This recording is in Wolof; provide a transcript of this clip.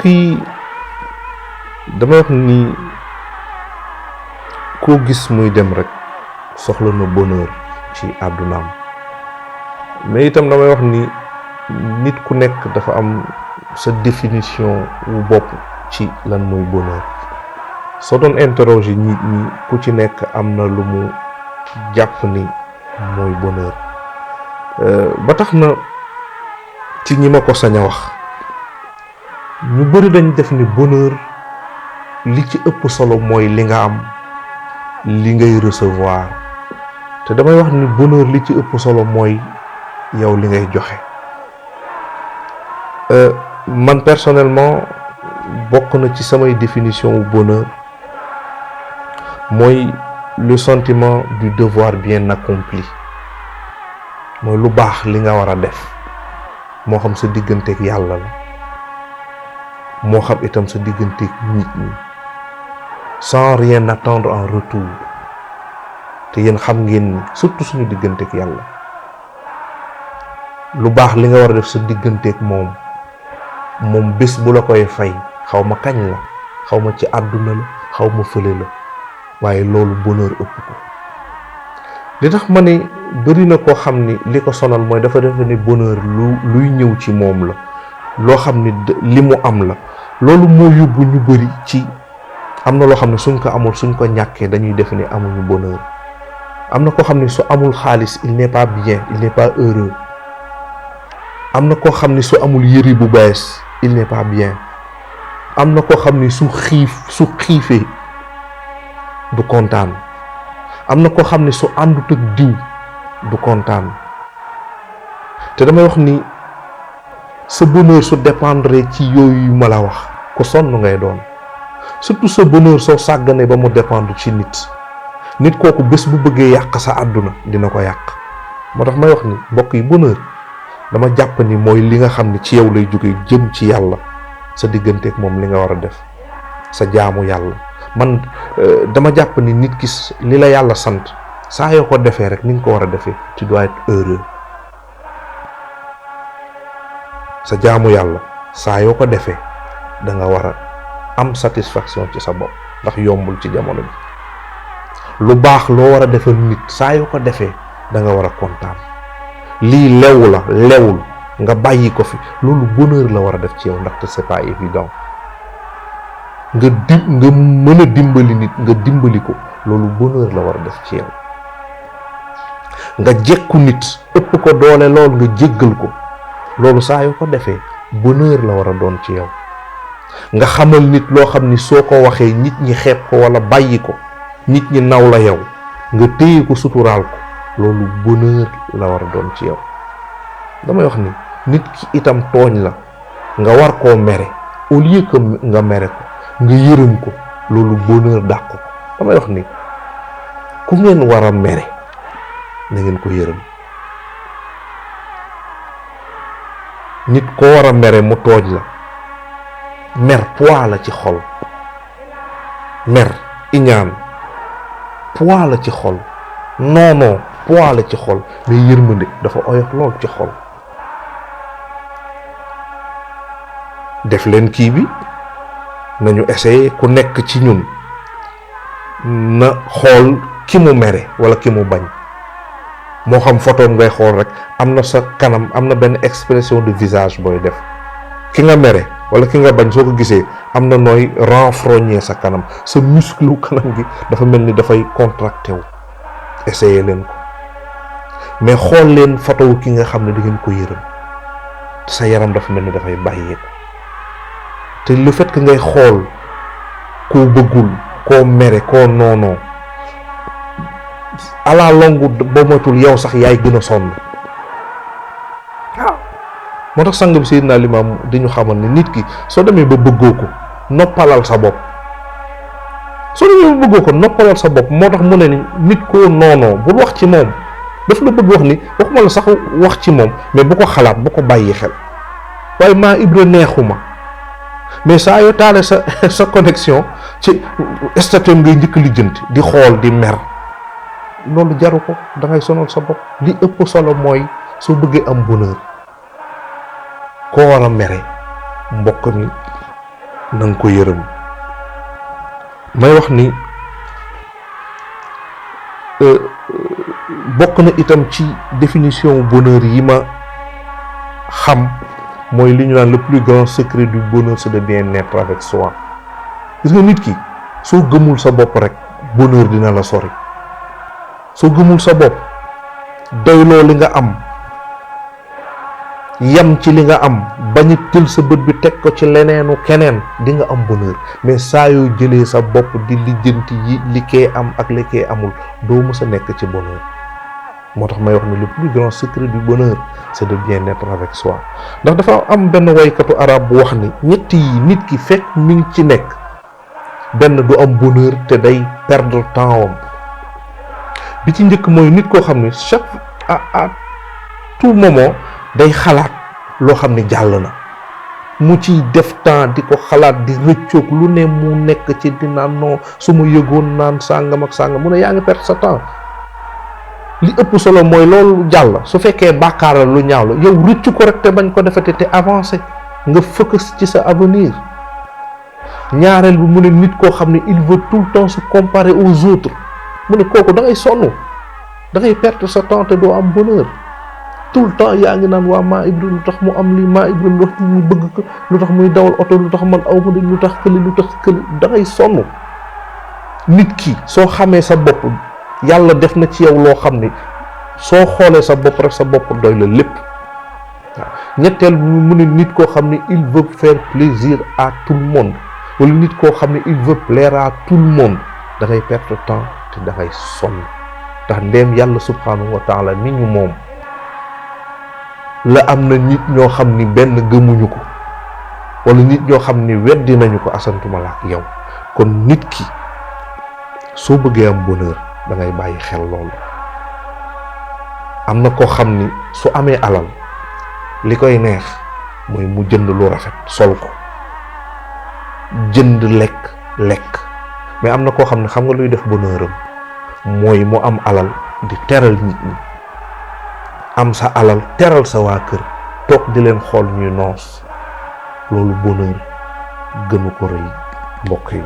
kii dama wax ni koo gis muy dem rek soxla na bonheur ci àddunaam mais itam damay wax ni nit ku nekk dafa am sa définition wu bopp ci lan mooy bonheur. soo doon interroger nit ñi ku ci nekk am na lu mu jàpp ni mooy bonheur ba tax na ci ñi ma ko sañ a wax ñu bari dañ def ni bonheur li ci ëpp solo mooy li nga am li ngay recevoir te damay wax ni bonheur li ci ëpp solo mooy yow li ngay joxe. Man personnellement bokk na ci samay définition wu bonheur mooy le sentiment du devoir bien accompli, mooy lu baax li nga war a def moo xam sa digganteeg yàlla la moo xam itam sa digganteeg nit ñi sans rien attendre en retour. te yéen xam ngeen ni surtout suñu digganteeg yàlla lu baax li nga war a def sa digganteeg moom bés bu la koy fay xaw ma kañ la, xaw ma ci àdduna la, xaw ma fële la, waaye loolu bonheur ëpp ko. li tax ma ne bëri na koo xam ni li ko sonal mooy dafa defe ni bonheur luy ñëw ci moom la, loo xam ni li mu am la. loolu moo yóbbu ñu bëri ci am na loo xam ne suñ ko amul suñ ko ñàkkee dañuy def ni amuñu bonheur. am na koo xam ne su amul xaalis il n'est pas bien, il n'est pas heureux. am na koo xam ne su amul yëri bu bees il n'est pas bien. am na koo xam ne su xiifee du kontaan. am na koo xam ne su àndut ak diw du kontaan. te damay wax ni sa bonheur su dépendre ci yooyu ma la wax ku sonn ngay doon. surtout sa bonheur soo sàgganee ba mu dépendre ci nit kooku bés bu bëggee yàq sa àdduna dina ko yàq. moo tax may wax ni mbokk yi bonheur dama jàpp ni mooy li nga xam ne ci yow lay jóge jëm ci yàlla, sa digganteeg moom li nga war a def, sa jaamu yàlla. man dama jàpp ni nit ki li la yàlla sant saa yoo ko defee rek ni nga ko war a defee tu dois être heureux. sa jaamu yàlla saa yoo ko defee da nga war a am satisfaction ci sa bopp ndax yombul ci jamono bi. lu baax loo war a defal nit saa yoo ko defee da nga war a kontaan. lii lewul nga bàyyi ko fi loolu bonheur la war a def ci yow ndaxte c'est pas évident. nga mën a dimbali nit nga dimbali ko loolu bonheur la war a def ci yow. nga jekku nit ëpp ko doole lool nga jéggal ko loolu saa yoo ko defee bonheur la war a doon ci yow. nga xamal nit loo xam ni soo ko waxee nit ñi xeeb ko wala bàyyi ko nit ñi naw la yow nga téye ko suturaal ko loolu bonheur la war a doon ci yow. damay wax ni nit ki itam tooñ la nga war koo mere au lieu que nga mere ko nga yërëm ko loolu bonheur dàq ko. damay wax ni ku ngeen war a mere na ngeen ko yërëm. nit koo war a mere mu tooñ la mer poids la ci xol. mer iñaan poids la ci xol. non poids la ci xol. mais yërmande dafa oyof lool ci xol. def leen kii bi nañu essayer ku nekk ci ñun na xool ki mu mere wala ki mu bañ. moo xam photo ngay xool rek am na sa kanam am na benn expression de visage booy def. ki nga mere wala ki nga bañ soo ko gisee am na nooy renfrogner sa kanam, sa muscle kanam gi dafa mel ni dafay contracté wu. essayer leen ko mais xool leen photo ki nga xam ne da ngeen ko yërëm sa yaram dafa mel ni dafay bàyyeeku. te le fait que ngay xool koo bëggul koo mere koo noonoo à la longue ba matul yow sax yaay gën a sonn. waaw moo tax sang bi Seydina Limaam di ñu xamal ne nit ki soo demee ba bëggoo ko noppalal sa bopp. soo demee ba bëggoo ko noppalal sa bopp. moo tax mu ne ni nit koo noonoo bul wax ci moom. daf la bëgg wax ni waxuma la sax wax ci moom mais bu ko xalaat bu ko bàyyi xel. waaye maa Ibra neexuma mais saa yoo taale sa connexion ci statut ngay njëkk lijjanti di xool di mer loolu jaru ko. da ngay sonal sa bopp. li ëpp solo mooy soo bëggee am bonheur koo war a mere mbokk mi na nga ko yërëm. may wax ni bokk na itam ci définition bonheur yi ma xam mooy li ñu naan le plus grand secret du bonheur c'est de bien être avec soi. gis nga nit ki soo gëmul sa bopp rek bonheur dina la sori. soo gëmul sa bopp doyloo li nga am, yam ci li nga am, bañ a jël sa bët bi teg ko ci leneenu keneen, di nga am bonheur. mais saa yoo jëlee sa bopp di lijjanti yi li kee am ak li kee amul, doo mës a nekk ci bonheur. moo tax may wax ne le plus grand secret du bonheur c'est de bien être avec soi. ndax dafa am benn waykatu arab bu wax ni ñett yi nit ki fekk mi ngi ci nekk, benn du am bonheur te day perdre temps am. bi ci njëkk mooy nit koo xam ne chaque à tout moment day xalaat loo xam ne jàll na, mu ciy def temps di ko xalaat, di rëccoog lu ne mu nekk ci di naan non su ma yëgoon naan sàngam ak sàngam. mu ne yaa ngi perdre sa temps. li ëpp solo mooy loolu jàll. su fekkee bàkkaaral lu ñaaw la, yow rëccu ko rek te bañ ko defate te avancé nga focus ci sa avenir. ñaareel bi mu ne nit koo xam ne il veut tout le temps se comparer aux autres, mu ne kooku da ngay sonn, da ngay perdre sa temps te doo am bonheur. tout le temps yaa ngi naan waa maa Ibra lu tax mu am lii, maa Ibra lu tax mu bëgg ko, lu tax muy dawal oto, lu tax man aw ma de, lu tax këli da ngay sonn. nit ki soo xamee sa bopp, yàlla def na ci yow loo xam ne soo xoolee sa bopp rek sa bopp doy la lépp. waaw ñetteel mu ne nit koo xam ne il veut faire plaisir à tout le monde, wala nit koo xam ne il veut plaire à tout le monde, da ngay perdre temps te da ngay sonn. ndax ndéem yàlla subhanahu wa taala ni ñu moom la, am na nit ñoo xam ni benn gëmuñu ko, wala nit ñoo xam ni weddi nañu ko, asantuma la ak yow. kon nit ki soo bëggee am bonheur da ngay bàyyi xel loolu. am na koo xam ni su amee alal li koy neex mooy mu jënd lu rafet sol ko, jënd lekk. mais am na koo xam ne xam nga luy def bonheuram mooy mu am alal di teral nit ñi, am sa alal teral sa waa kër, toog di leen xool ñuy noos. loolu bonheur gënu ko rëy mbokk yi.